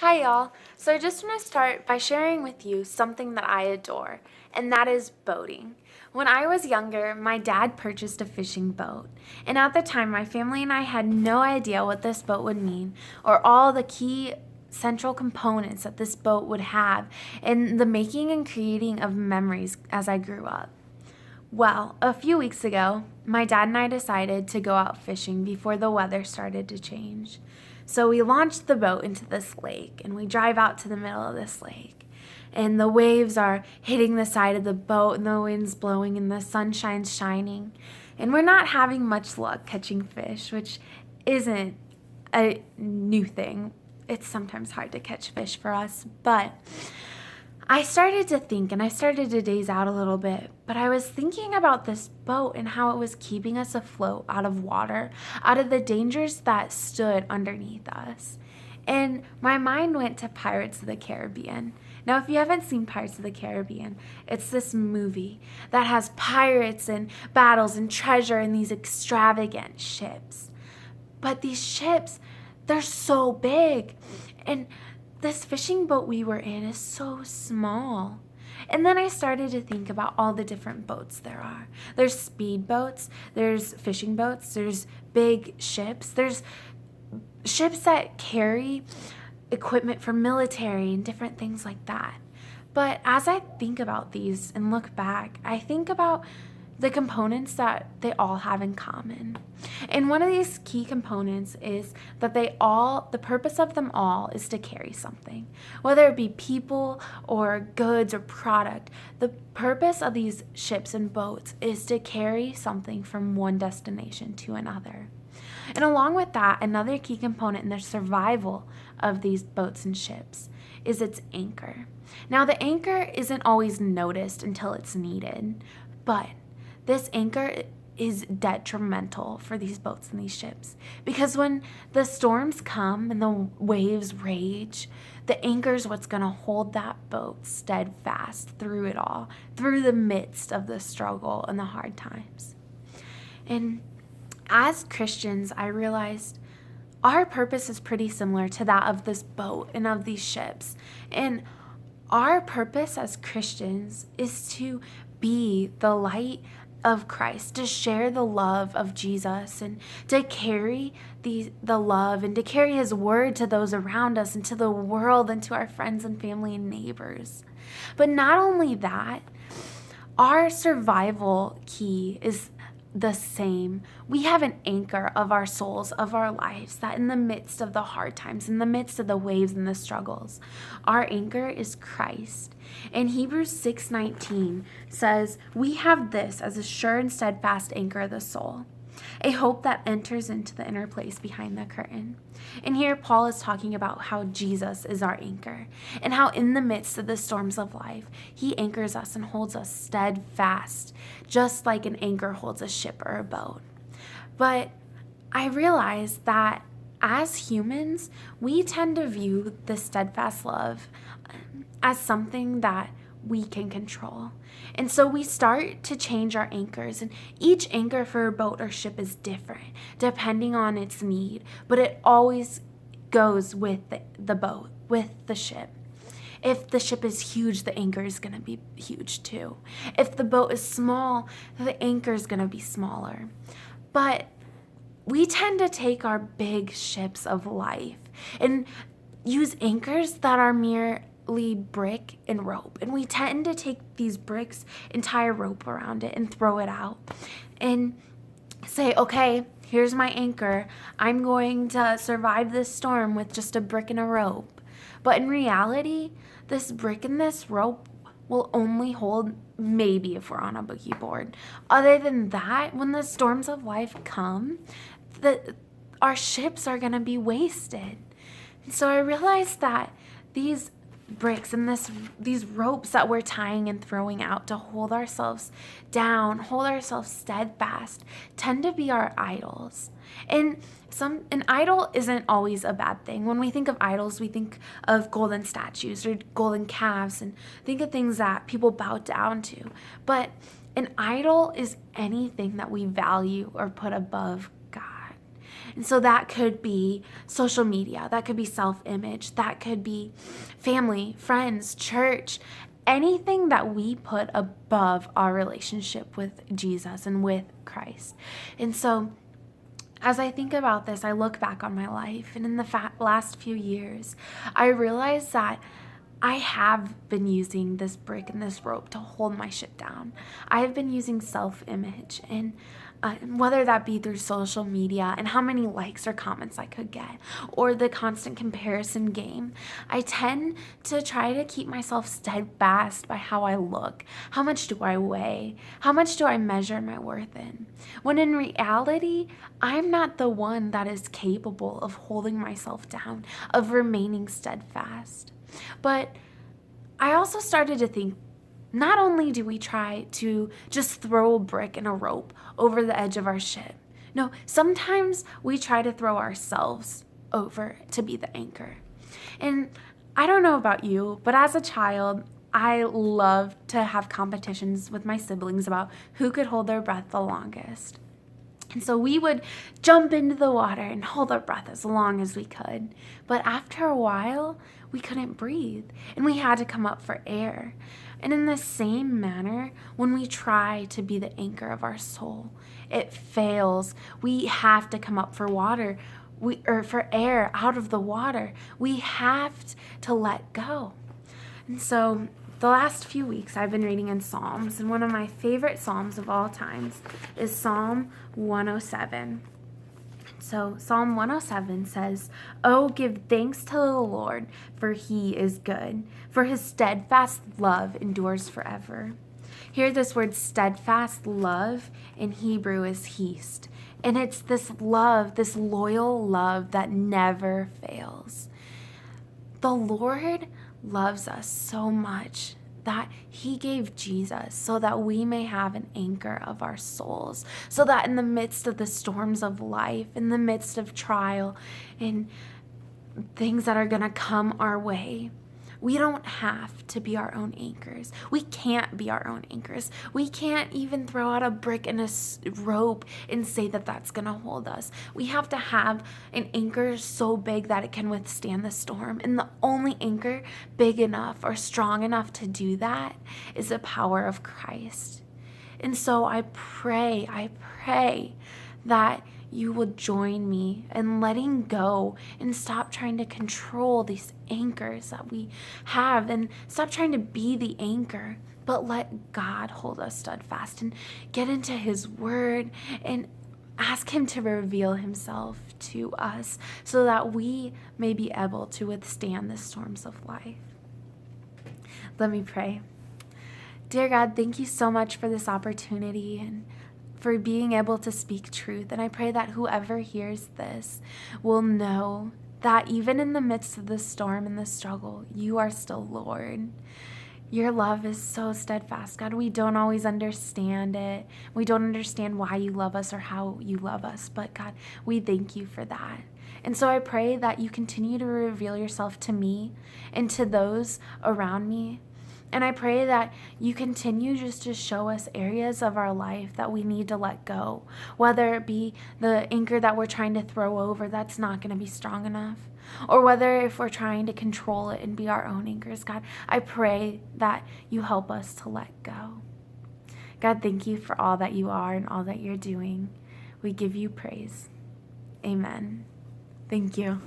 Hi, y'all. So I just want to start by sharing with you something that I adore, and that is boating. When I was younger, my dad purchased a fishing boat, and at the time, my family and I had no idea what this boat would mean or all the key central components that this boat would have in the making and creating of memories as I grew up. Well, a few weeks ago, my dad and I decided to go out fishing before the weather started to change. So we launched the boat into this lake and we drive out to the middle of this lake. And the waves are hitting the side of the boat and the wind's blowing and the sunshine's shining. And we're not having much luck catching fish, which isn't a new thing. It's sometimes hard to catch fish for us, but I started to think and I started to daze out a little bit, but I was thinking about this boat and how it was keeping us afloat out of water, out of the dangers that stood underneath us. And my mind went to Pirates of the Caribbean. Now, if you haven't seen Pirates of the Caribbean, it's this movie that has pirates and battles and treasure and these extravagant ships. But these ships, they're so big. And this fishing boat we were in is so small. And then I started to think about all the different boats there are. There's speed boats, there's fishing boats, there's big ships, there's ships that carry equipment for military and different things like that. But as I think about these and look back, I think about the components that they all have in common. And one of these key components is that the purpose of them all is to carry something, whether it be people or goods or product. The purpose of these ships and boats is to carry something from one destination to another. And along with that, another key component in the survival of these boats and ships is its anchor. Now, the anchor isn't always noticed until it's needed, but this anchor is detrimental for these boats and these ships because when the storms come and the waves rage, the anchor is what's going to hold that boat steadfast through it all, through the midst of the struggle and the hard times. And as Christians, I realized our purpose is pretty similar to that of this boat and of these ships. And our purpose as Christians is to be the light of Christ, to share the love of Jesus and to carry the love and to carry his word to those around us and to the world and to our friends and family and neighbors. But not only that, our survival key is the same. We have an anchor of our souls, of our lives, that in the midst of the hard times, in the midst of the waves and the struggles, our anchor is Christ. And Hebrews 6:19 says, "We have this as a sure and steadfast anchor of the soul, a hope that enters into the inner place behind the curtain." And here Paul is talking about how Jesus is our anchor and how in the midst of the storms of life, he anchors us and holds us steadfast, just like an anchor holds a ship or a boat. But I realize that as humans, we tend to view the steadfast love as something that we can control. And so we start to change our anchors, and each anchor for a boat or ship is different depending on its need, but it always goes with the boat, with the ship. If the ship is huge, the anchor is going to be huge too. If the boat is small, the anchor is going to be smaller. But we tend to take our big ships of life and use anchors that are merely brick and rope. And we tend to take these bricks and tie a rope around it and throw it out and say, okay, here's my anchor. I'm going to survive this storm with just a brick and a rope. But in reality, this brick and this rope will only hold maybe if we're on a boogie board. Other than that, when the storms of life come, our ships are going to be wasted. And so I realized that these bricks and these ropes that we're tying and throwing out to hold ourselves down, hold ourselves steadfast, tend to be our idols. And an idol isn't always a bad thing. When we think of idols, we think of golden statues or golden calves and think of things that people bow down to. But an idol is anything that we value or put above God. And so that could be social media, that could be self-image, that could be family, friends, church, anything that we put above our relationship with Jesus and with Christ. And so as I think about this, I look back on my life, and in the last few years, I realize that I have been using this brick and this rope to hold my shit down. I have been using self-image, and whether that be through social media and how many likes or comments I could get, or the constant comparison game, I tend to try to keep myself steadfast by how I look. How much do I weigh? How much do I measure my worth in? When in reality, I'm not the one that is capable of holding myself down, of remaining steadfast. But I also started to think, not only do we try to just throw a brick and a rope over the edge of our ship, no, sometimes we try to throw ourselves over to be the anchor. And I don't know about you, but as a child, I loved to have competitions with my siblings about who could hold their breath the longest. And so we would jump into the water and hold our breath as long as we could. But after a while, we couldn't breathe and we had to come up for air. And in the same manner, when we try to be the anchor of our soul, it fails. We have to come up for water, or for air out of the water. We have to let go. And so the last few weeks I've been reading in Psalms, and one of my favorite Psalms of all times is Psalm 107. So Psalm 107 says, "Oh, give thanks to the Lord, for he is good, for his steadfast love endures forever." Here, this word steadfast love in Hebrew is hesed. And it's this love, this loyal love that never fails. The Lord loves us so much that he gave Jesus so that we may have an anchor of our souls, so that in the midst of the storms of life, in the midst of trial and things that are going to come our way, we don't have to be our own anchors. We can't be our own anchors. We can't even throw out a brick and a rope and say that that's going to hold us. We have to have an anchor so big that it can withstand the storm. And the only anchor big enough or strong enough to do that is the power of Christ. And so I pray that you will join me in letting go and stop trying to control these anchors that we have, and stop trying to be the anchor, but let God hold us steadfast and get into his word and ask him to reveal himself to us so that we may be able to withstand the storms of life. Let me pray. Dear God, thank you so much for this opportunity and for being able to speak truth. And I pray that whoever hears this will know that even in the midst of the storm and the struggle, you are still Lord. Your love is so steadfast, God. We don't always understand it. We don't understand why you love us or how you love us. But God, we thank you for that. And so I pray that you continue to reveal yourself to me and to those around me. And I pray that you continue just to show us areas of our life that we need to let go, whether it be the anchor that we're trying to throw over that's not going to be strong enough, or whether if we're trying to control it and be our own anchors. God, I pray that you help us to let go. God, thank you for all that you are and all that you're doing. We give you praise. Amen. Thank you.